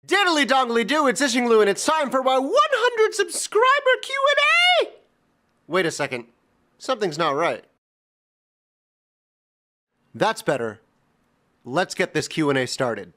Diddly dongly do, it's Ishingloo, and it's time for my 100 subscriber Q&A! Wait a second. Something's not right. That's better. Let's get this Q&A started.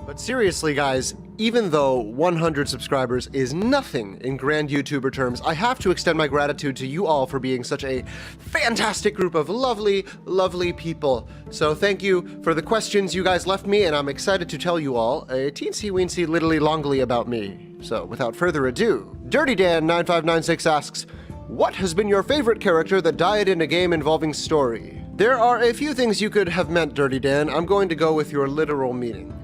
But seriously, guys, even though 100 subscribers is nothing in grand YouTuber terms, I have to extend my gratitude to you all for being such a fantastic group of lovely, lovely people. So thank you for the questions you guys left me, and I'm excited to tell you all a teensy-weensy liddly-longly about me. So without further ado, Dirty Dan 9596 asks, what has been your favorite character that died in a game involving story? There are a few things you could have meant, Dirty Dan. I'm going to go with your literal meaning.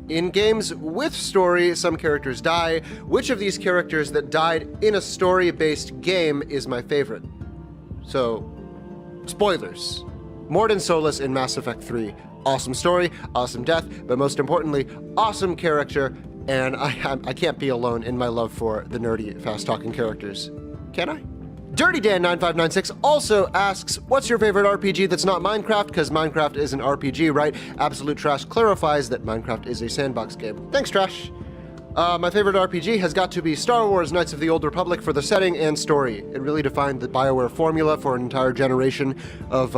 In games with story, some characters die. Which of these characters that died in a story-based game is my favorite? So, spoilers. Mordin Solus in Mass Effect 3. Awesome story, awesome death, but most importantly, awesome character, and I can't be alone in my love for the nerdy, fast-talking characters. Can I? Dirty Dan 9596 also asks, what's your favorite RPG that's not Minecraft? Because Minecraft is an RPG, right? Absolute Trash clarifies that Minecraft is a sandbox game. Thanks, Trash. My favorite RPG has got to be Star Wars Knights of the Old Republic for the setting and story. It really defined the BioWare formula for an entire generation of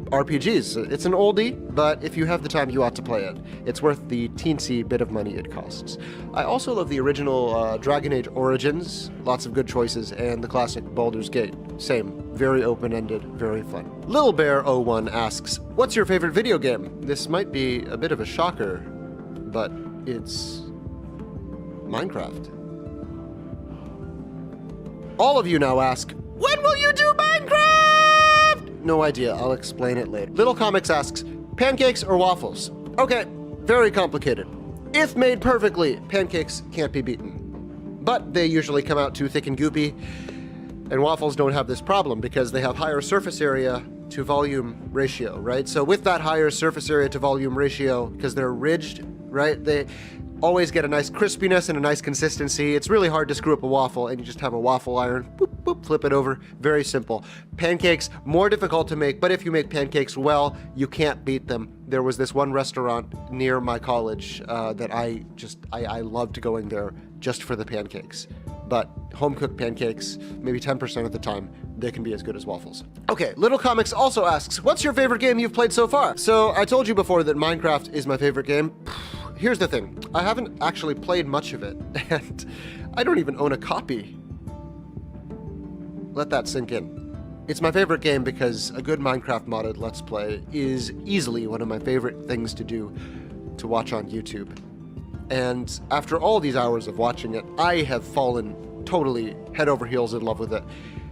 RPGs. It's an oldie, but if you have the time, you ought to play it. It's worth the teensy bit of money it costs. I also love the original Dragon Age Origins, lots of good choices, and the classic Baldur's Gate. Same, very open-ended, very fun. Lil Bear 01 asks, what's your favorite video game? This might be a bit of a shocker, but it's Minecraft. All of you now ask, when will you do Minecraft? No idea, I'll explain it later. Little Comics asks, pancakes or waffles? Okay, very complicated. If made perfectly, pancakes can't be beaten. But they usually come out too thick and goopy, and waffles don't have this problem because they have higher surface area to volume ratio, right? So with that higher surface area to volume ratio, because they're ridged, right, they always get a nice crispiness and a nice consistency. It's really hard to screw up a waffle, and you just have a waffle iron, boop, boop, flip it over. Very simple. Pancakes, more difficult to make, but if you make pancakes well, you can't beat them. There was this one restaurant near my college that I loved going there just for the pancakes. But home-cooked pancakes, maybe 10% of the time, they can be as good as waffles. Okay, Little Comics also asks, what's your favorite game you've played so far? So I told you before that Minecraft is my favorite game. Here's the thing, I haven't actually played much of it, and I don't even own a copy. Let that sink in. It's my favorite game because a good Minecraft modded Let's Play is easily one of my favorite things to do to watch on YouTube. And after all these hours of watching it, I have fallen totally head over heels in love with it.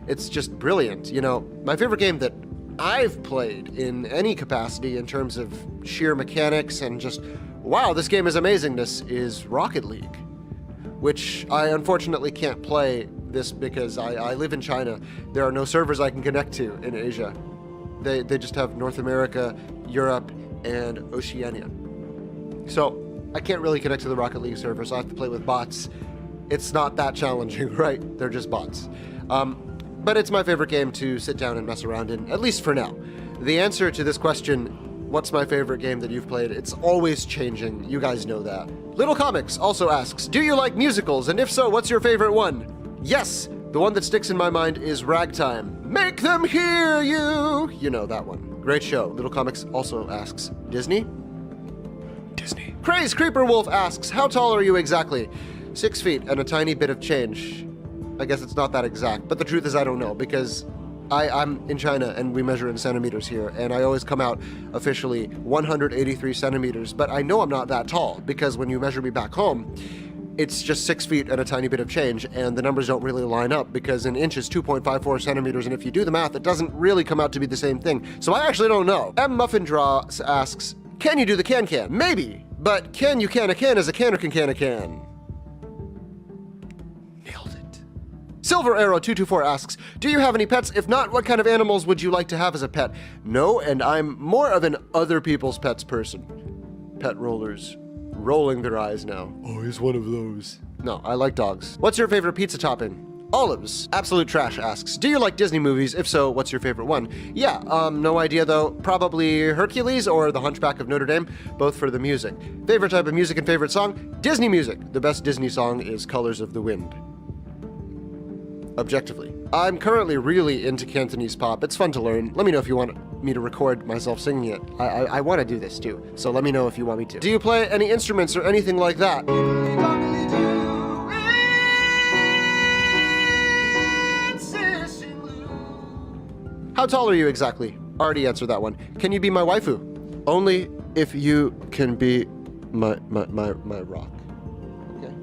It's just brilliant. You know, my favorite game that I've played in any capacity in terms of sheer mechanics and just, wow, this game is amazingness, is Rocket League, which I unfortunately can't play this because I live in China. There are no servers I can connect to in Asia. They just have North America, Europe, and Oceania. So I can't really connect to the Rocket League server, so I have to play with bots. It's not that challenging, right? They're just bots. But it's my favorite game to sit down and mess around in, at least for now. The answer to this question, what's my favorite game that you've played? It's always changing. You guys know that. Little Comics also asks, do you like musicals? And if so, what's your favorite one? Yes, the one that sticks in my mind is Ragtime. Make them hear you! You know that one. Great show. Little Comics also asks, Disney? Disney. Craze Creeper Wolf asks, how tall are you exactly? 6 feet and a tiny bit of change. I guess it's not that exact, but the truth is I don't know because I'm in China and we measure in centimeters here, and I always come out officially 183 centimeters, but I know I'm not that tall because when you measure me back home, it's just 6 feet and a tiny bit of change, and the numbers don't really line up because an inch is 2.54 centimeters, and if you do the math, it doesn't really come out to be the same thing. So I actually don't know. M. Muffin Draw asks, can you do the can-can? Maybe, but can you can a can as a canner can a can? Silver Arrow 224 asks, do you have any pets? If not, what kind of animals would you like to have as a pet? No, and I'm more of an other people's pets person. Pet rollers rolling their eyes now. Oh, he's one of those. No, I like dogs. What's your favorite pizza topping? Olives. Absolute Trash asks, do you like Disney movies? If so, what's your favorite one? Yeah, no idea though. Probably Hercules or The Hunchback of Notre Dame, both for the music. Favorite type of music and favorite song? Disney music. The best Disney song is Colors of the Wind. Objectively. I'm currently really into Cantonese pop. It's fun to learn. Let me know if you want me to record myself singing it. I want to do this too, so let me know if you want me to. Do you play any instruments or anything like that? How tall are you exactly? Already answered that one. Can you be my waifu? Only if you can be my rock. Okay.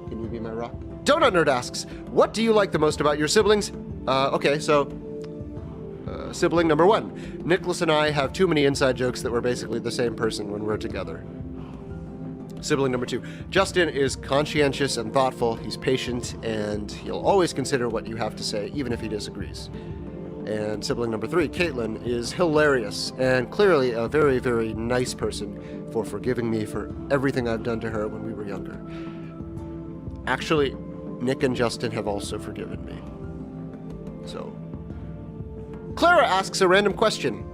Can you be my rock? Donut Nerd asks, what do you like the most about your siblings? Okay, so sibling number one. Nicholas and I have too many inside jokes that we're basically the same person when we're together. Sibling number two. Justin is conscientious and thoughtful. He's patient, and he'll always consider what you have to say, even if he disagrees. And sibling number three, Caitlin, is hilarious and clearly a very, very nice person for forgiving me for everything I've done to her when we were younger. Actually, Nick and Justin have also forgiven me. So, Clara asks a random question.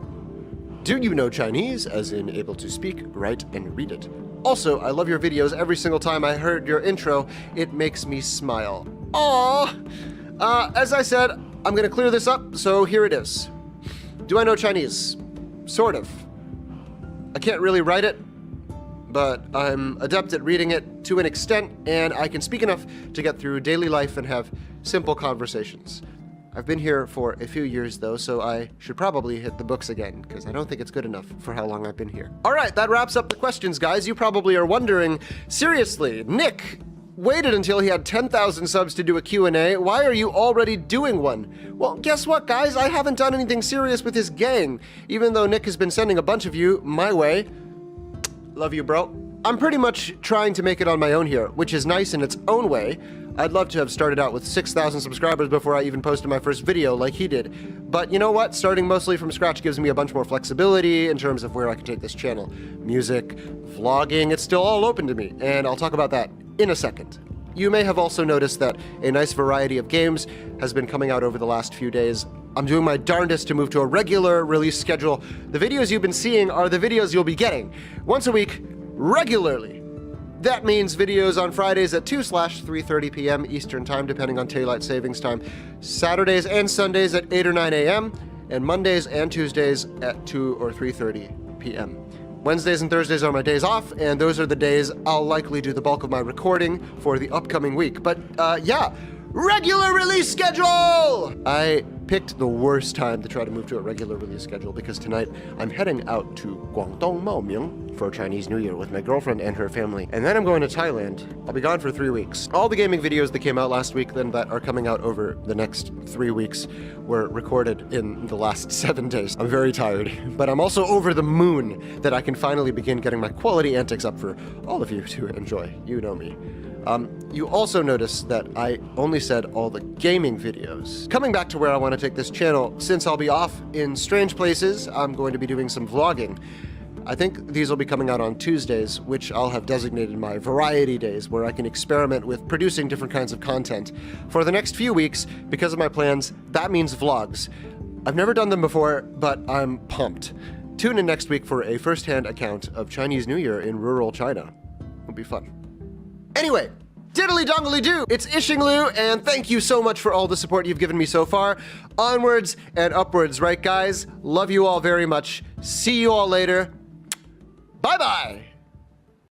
Do you know Chinese, as in able to speak, write, and read it? Also, I love your videos. Every single time I heard your intro, it makes me smile. Aww! As I said, I'm gonna clear this up, so here it is. Do I know Chinese? Sort of. I can't really write it, but I'm adept at reading it to an extent, and I can speak enough to get through daily life and have simple conversations. I've been here for a few years though, so I should probably hit the books again, because I don't think it's good enough for how long I've been here. All right, that wraps up the questions, guys. You probably are wondering, seriously, Nick waited until he had 10,000 subs to do a Q&A. Why are you already doing one? Well, guess what, guys? I haven't done anything serious with his gang, even though Nick has been sending a bunch of you my way. Love you, bro. I'm pretty much trying to make it on my own here, which is nice in its own way. I'd love to have started out with 6,000 subscribers before I even posted my first video like he did. But you know what? Starting mostly from scratch gives me a bunch more flexibility in terms of where I can take this channel. Music, vlogging, it's still all open to me, and I'll talk about that in a second. You may have also noticed that a nice variety of games has been coming out over the last few days. I'm doing my darndest to move to a regular release schedule. The videos you've been seeing are the videos you'll be getting once a week, regularly. That means videos on Fridays at 2/3:30 p.m. Eastern Time, depending on Daylight Savings Time, Saturdays and Sundays at 8 or 9 a.m., and Mondays and Tuesdays at 2 or 3:30 p.m. Wednesdays and Thursdays are my days off, and those are the days I'll likely do the bulk of my recording for the upcoming week. But yeah, regular release schedule! I picked the worst time to try to move to a regular release schedule because tonight I'm heading out to Guangdong Maoming for Chinese New Year with my girlfriend and her family. And then I'm going to Thailand. I'll be gone for 3 weeks. All the gaming videos that came out last week then that are coming out over the next 3 weeks were recorded in the last 7 days. I'm very tired, but I'm also over the moon that I can finally begin getting my quality antics up for all of you to enjoy. You know me. You also notice that I only said all the gaming videos. Coming back to where I want to take this channel, since I'll be off in strange places, I'm going to be doing some vlogging. I think these will be coming out on Tuesdays, which I'll have designated my variety days, where I can experiment with producing different kinds of content. For the next few weeks, because of my plans, that means vlogs. I've never done them before, but I'm pumped. Tune in next week for a first-hand account of Chinese New Year in rural China. It'll be fun. Anyway, diddly dongly do! It's Ishingloo, and thank you so much for all the support you've given me so far. Onwards and upwards, right guys? Love you all very much. See you all later. Bye-bye!